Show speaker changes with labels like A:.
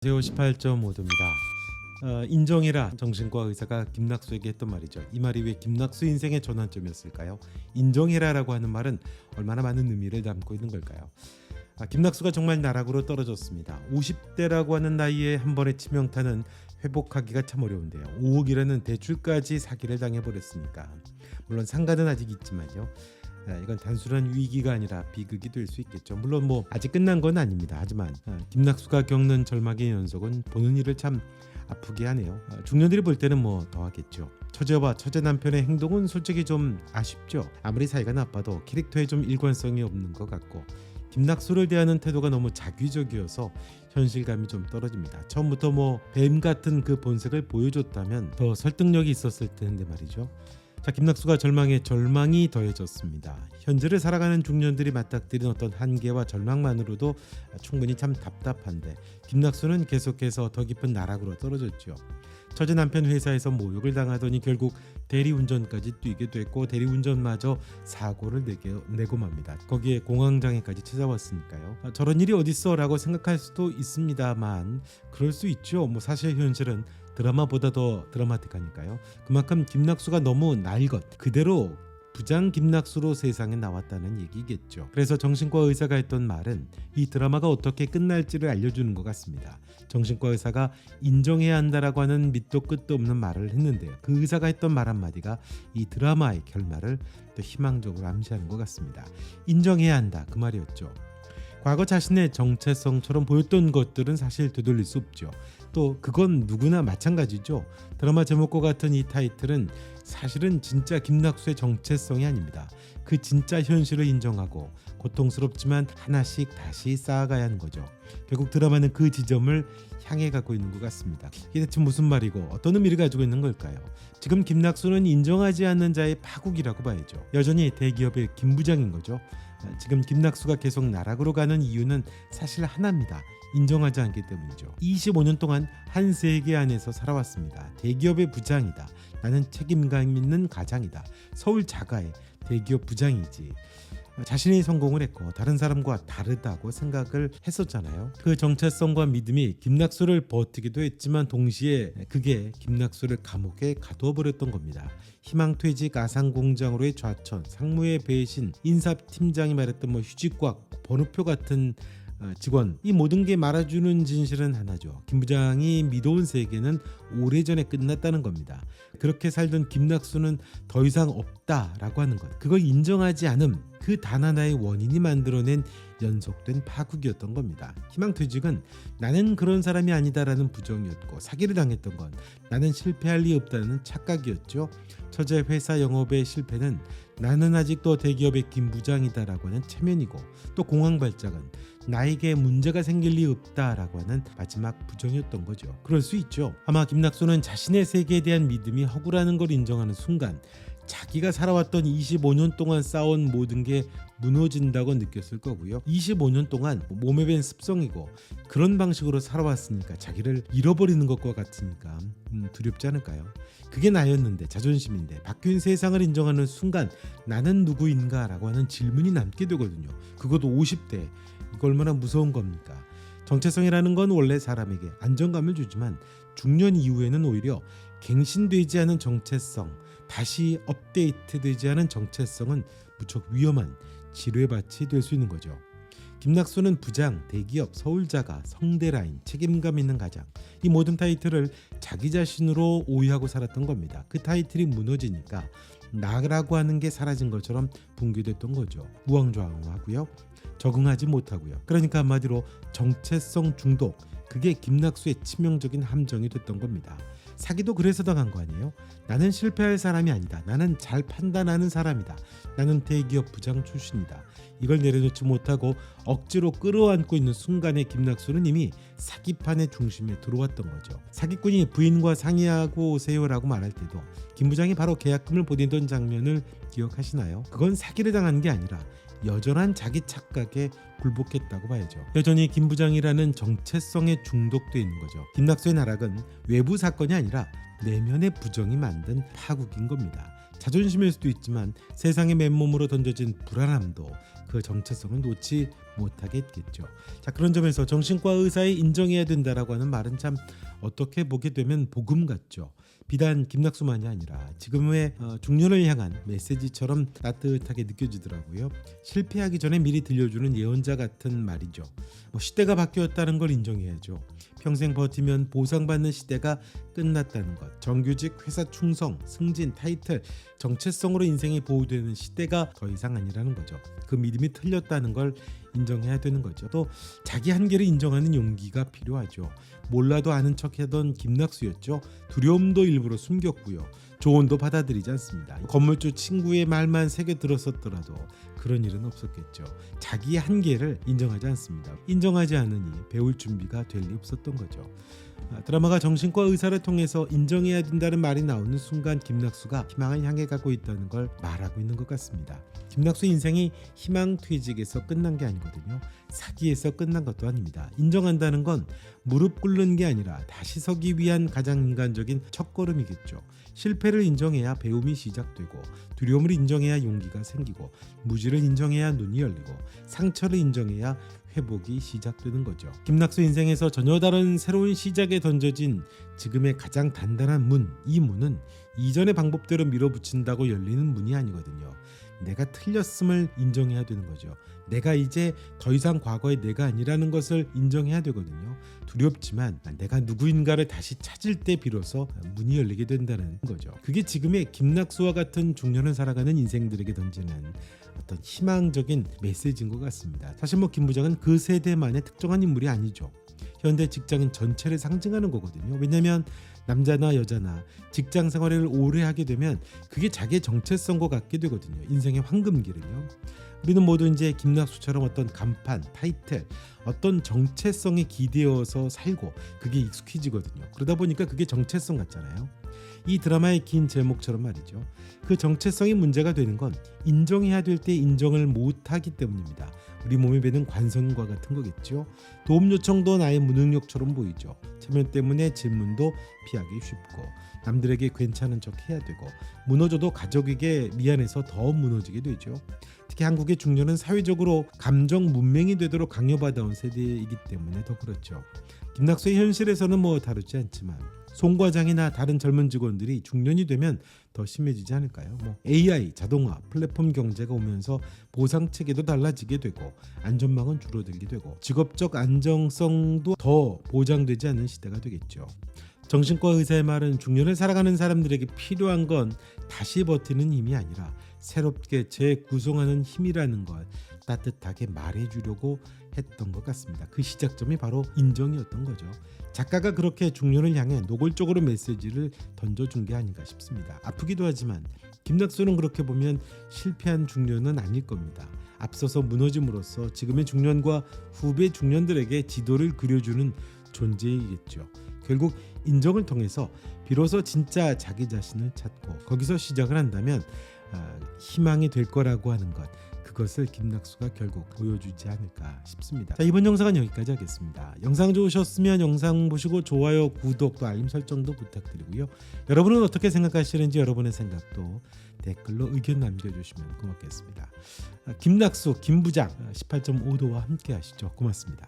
A: 안녕하세요. 18.5도입니다. 인정해라 정신과 의사가 김낙수에게 했던 말이죠. 이 말이 왜 김낙수 인생의 전환점이었을까요? 인정해라라고 하는 말은 얼마나 많은 의미를 담고 있는 걸까요? 김낙수가 정말 나락으로 떨어졌습니다. 50대라고 하는 나이에 한 번의 치명타는 회복하기가 참 어려운데요. 5억이라는 대출까지 사기를 당해버렸으니까. 물론 상가는 아직 있지만요. 이건 단순한 위기가 아니라 비극이 될 수 있겠죠. 물론 아직 끝난 건 아닙니다. 하지만 김낙수가 겪는 절망의 연속은 보는 이를 참 아프게 하네요. 중년들이 볼 때는 더하겠죠. 처제와 처제 남편의 행동은 솔직히 좀 아쉽죠. 아무리 사이가 나빠도 캐릭터에 좀 일관성이 없는 것 같고 김낙수를 대하는 태도가 너무 자기적이어서 현실감이 좀 떨어집니다. 처음부터 뱀 같은 그 본색을 보여줬다면 더 설득력이 있었을 텐데 말이죠. 김낙수가 절망이 더해졌습니다. 현재를 살아가는 중년들이 맞닥뜨린 어떤 한계와 절망만으로도 충분히 참 답답한데 김낙수는 계속해서 더 깊은 나락으로 떨어졌죠. 처제 남편 회사에서 모욕을 당하더니 결국 대리운전까지 뛰게 됐고 대리운전마저 사고를 내고 맙니다. 거기에 공황장애까지 찾아왔으니까요. 저런 일이 어딨어 라고 생각할 수도 있습니다만 그럴 수 있죠. 사실 현실은 드라마보다 더 드라마틱하니까요. 그만큼 김낙수가 너무 날것 그대로 부장 김낙수로 세상에 나왔다는 얘기겠죠. 그래서 정신과 의사가 했던 말은 이 드라마가 어떻게 끝날지를 알려주는 것 같습니다. 정신과 의사가 인정해야 한다라고 하는 밑도 끝도 없는 말을 했는데요. 그 의사가 했던 말 한마디가 이 드라마의 결말을 또 희망적으로 암시하는 것 같습니다. 인정해야 한다 그 말이었죠. 과거 자신의 정체성처럼 보였던 것들은 사실 되돌릴 수 없죠. 또 그건 누구나 마찬가지죠. 드라마 제목과 같은 이 타이틀은 사실은 진짜 김낙수의 정체성이 아닙니다. 그 진짜 현실을 인정하고 고통스럽지만 하나씩 다시 쌓아가야 하는 거죠. 결국 드라마는 그 지점을 향해 가고 있는 것 같습니다. 이게 대체 무슨 말이고 어떤 의미를 가지고 있는 걸까요? 지금 김낙수는 인정하지 않는 자의 파국이라고 봐야죠. 여전히 대기업의 김부장인 거죠. 지금 김낙수가 계속 나락으로 가는 이유는 사실 하나입니다. 인정하지 않기 때문이죠. 25년 동안 한 세계 안에서 살아왔습니다. 대기업의 부장이다. 나는 책임감 있는 가장이다. 서울 자가의 대기업 부장이지. 자신이 성공을 했고 다른 사람과 다르다고 생각을 했었잖아요. 그 정체성과 믿음이 김낙수를 버티기도 했지만 동시에 그게 김낙수를 감옥에 가두어버렸던 겁니다. 희망퇴직, 아산공장으로의 좌천, 상무의 배신, 인사팀장이 말했던 휴직과 번호표 같은 직원, 이 모든 게 말해주는 진실은 하나죠. 김 부장이 믿어온 세계는 오래전에 끝났다는 겁니다. 그렇게 살던 김낙수는 더 이상 없다라고 하는 것, 그걸 인정하지 않음, 그 단 하나의 원인이 만들어낸 연속된 파국이었던 겁니다. 희망퇴직은 나는 그런 사람이 아니다라는 부정이었고, 사기를 당했던 건 나는 실패할 리 없다는 착각이었죠. 처제 회사 영업의 실패는 나는 아직도 대기업의 김 부장이다라고 하는 체면이고, 또 공황 발작은 나에게 문제가 생길 리 없다라고 하는 마지막 부정이었던 거죠. 그럴 수 있죠. 아마 김낙수는 자신의 세계에 대한 믿음이 허구라는 걸 인정하는 순간 자기가 살아왔던 25년 동안 쌓아온 모든 게 무너진다고 느꼈을 거고요. 25년 동안 몸에 밴 습성이고 그런 방식으로 살아왔으니까 자기를 잃어버리는 것과 같으니까 두렵지 않을까요? 그게 나였는데, 자존심인데 바뀐 세상을 인정하는 순간 나는 누구인가 라고 하는 질문이 남게 되거든요. 그것도 50대. 이거 얼마나 무서운 겁니까? 정체성이라는 건 원래 사람에게 안정감을 주지만 중년 이후에는 오히려 갱신되지 않은 정체성, 다시 업데이트되지 않은 정체성은 무척 위험한 지뢰 밭이 될 수 있는 거죠. 김낙수는 부장, 대기업, 서울자가, 성대라인, 책임감 있는 가장, 이 모든 타이틀을 자기 자신으로 오해하고 살았던 겁니다. 그 타이틀이 무너지니까 나라고 하는 게 사라진 것처럼 붕괴됐던 거죠. 우왕좌왕하고요. 적응하지 못하고요. 그러니까 한마디로 정체성 중독, 그게 김낙수의 치명적인 함정이 됐던 겁니다. 사기도 그래서 당한 거 아니에요? 나는 실패할 사람이 아니다. 나는 잘 판단하는 사람이다. 나는 대기업 부장 출신이다. 이걸 내려놓지 못하고 억지로 끌어안고 있는 순간에 김낙수는 이미 사기판의 중심에 들어왔던 거죠. 사기꾼이 부인과 상의하고 오세요라고 말할 때도 김 부장이 바로 계약금을 보내던 장면을 기억하시나요? 그건 사기를 당한 게 아니라 여전한 자기 착각에 굴복했다고 봐야죠. 여전히 김 부장이라는 정체성에 중독돼 있는 거죠. 김낙수의 나락은 외부 사건이 아니라 내면의 부정이 만든 파국인 겁니다. 자존심일 수도 있지만 세상의 맨몸으로 던져진 불안함도 그 정체성을 놓지 못하게 했겠죠. 자, 그런 점에서 정신과 의사에 인정해야 된다라고 하는 말은 참 어떻게 보게 되면 복음 같죠. 비단 김낙수만이 아니라 지금의 중년을 향한 메시지처럼 따뜻하게 느껴지더라고요. 실패하기 전에 미리 들려주는 예언자 같은 말이죠. 시대가 바뀌었다는 걸 인정해야죠. 평생 버티면 보상받는 시대가 끝났다는 것, 정규직, 회사 충성, 승진, 타이틀, 정체성으로 인생이 보호되는 시대가 더 이상 아니라는 거죠. 그 믿음이 틀렸다는 걸 인정해야 되는 거죠. 또 자기 한계를 인정하는 용기가 필요하죠. 몰라도 아는 척하던 김낙수였죠. 두려움도 일부러 숨겼고요. 조언도 받아들이지 않습니다. 건물주 친구의 말만 새겨 들었었더라도 그런 일은 없었겠죠. 자기의 한계를 인정하지 않습니다. 인정하지 않으니 배울 준비가 될 리 없었던 거죠. 드라마가 정신과 의사를 통해서 인정해야 된다는 말이 나오는 순간 김낙수가 희망을 향해 가고 있다는 걸 말하고 있는 것 같습니다. 김낙수 인생이 희망퇴직에서 끝난 게 아니거든요. 사기에서 끝난 것도 아닙니다. 인정한다는 건 무릎 꿇는 게 아니라 다시 서기 위한 가장 인간적인 첫걸음이겠죠. 실패를 인정해야 배움이 시작되고, 두려움을 인정해야 용기가 생기고, 무지를 인정해야 눈이 열리고, 상처를 인정해야 회복이 시작되는 거죠. 김낙수 인생에서 전혀 다른 새로운 시작에 던져진 지금의 가장 단단한 문, 이 문은 이전의 방법대로 밀어붙인다고 열리는 문이 아니거든요. 내가 틀렸음을 인정해야 되는 거죠. 내가 이제 더 이상 과거의 내가 아니라는 것을 인정해야 되거든요. 두렵지만 내가 누구인가를 다시 찾을 때 비로소 문이 열리게 된다는 거죠. 그게 지금의 김낙수와 같은 중년을 살아가는 인생들에게 던지는 어떤 희망적인 메시지인 것 같습니다. 사실 김 부장은 그 세대만의 특정한 인물이 아니죠. 현대 직장인 전체를 상징하는 거거든요. 왜냐하면 남자나 여자나 직장 생활을 오래 하게 되면 그게 자기의 정체성과 같게 되거든요. 인생의 황금기를요. 우리는 모두 이제 김낙수처럼 어떤 간판, 타이틀, 어떤 정체성에 기대어서 살고 그게 익숙해지거든요. 그러다 보니까 그게 정체성 같잖아요. 이 드라마의 긴 제목처럼 말이죠. 그 정체성이 문제가 되는 건 인정해야 될 때 인정을 못하기 때문입니다. 우리 몸에 배는 관성과 같은 거겠죠. 도움 요청도 나의 무능력처럼 보이죠. 체면 때문에 질문도 피하기 쉽고, 남들에게 괜찮은 척 해야 되고, 무너져도 가족에게 미안해서 더 무너지게 되죠. 특히 한국의 중년은 사회적으로 감정 문맹이 되도록 강요받아온 세대이기 때문에 더 그렇죠. 김낙수의 현실에서는 다루지 않지만 송 과장이나 다른 젊은 직원들이 중년이 되면 더 심해지지 않을까요? AI, 자동화, 플랫폼 경제가 오면서 보상 체계도 달라지게 되고, 안전망은 줄어들게 되고, 직업적 안정성도 더 보장되지 않는 시대가 되겠죠. 정신과 의사의 말은 중년을 살아가는 사람들에게 필요한 건 다시 버티는 힘이 아니라 새롭게 재구성하는 힘이라는 걸 따뜻하게 말해주려고 했던 것 같습니다. 그 시작점이 바로 인정이었던 거죠. 작가가 그렇게 중년을 향해 노골적으로 메시지를 던져준 게 아닌가 싶습니다. 아프기도 하지만 김낙수는 그렇게 보면 실패한 중년은 아닐 겁니다. 앞서서 무너짐으로써 지금의 중년과 후배 중년들에게 지도를 그려주는 존재이겠죠. 결국 인정을 통해서 비로소 진짜 자기 자신을 찾고 거기서 시작을 한다면 희망이 될 거라고 하는 것, 그것을 김낙수가 결국 보여주지 않을까 싶습니다. 자, 이번 영상은 여기까지 하겠습니다. 영상 좋으셨으면 영상 보시고 좋아요, 구독, 또 알림 설정도 부탁드리고요. 여러분은 어떻게 생각하시는지 여러분의 생각도 댓글로 의견 남겨주시면 고맙겠습니다. 김낙수, 김부장 18.5도와 함께 하시죠. 고맙습니다.